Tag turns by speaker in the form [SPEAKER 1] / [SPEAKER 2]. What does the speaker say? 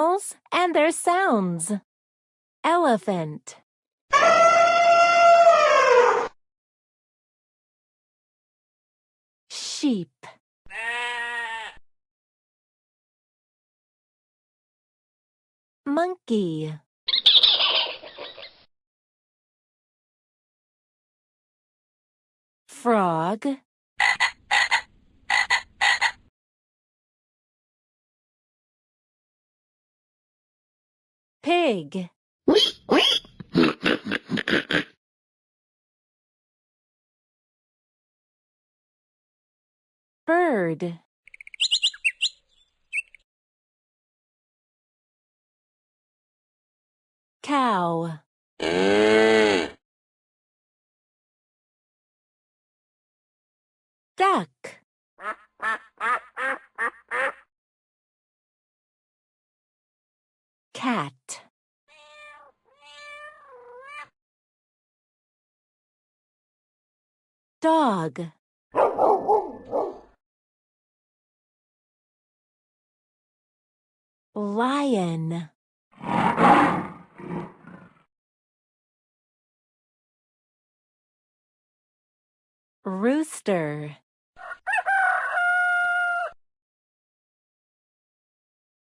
[SPEAKER 1] animals and their sounds. Elephant. Sheep. Monkey. Frog. Pig. Bird. Cow. Duck. Cat. Dog. Lion. Rooster.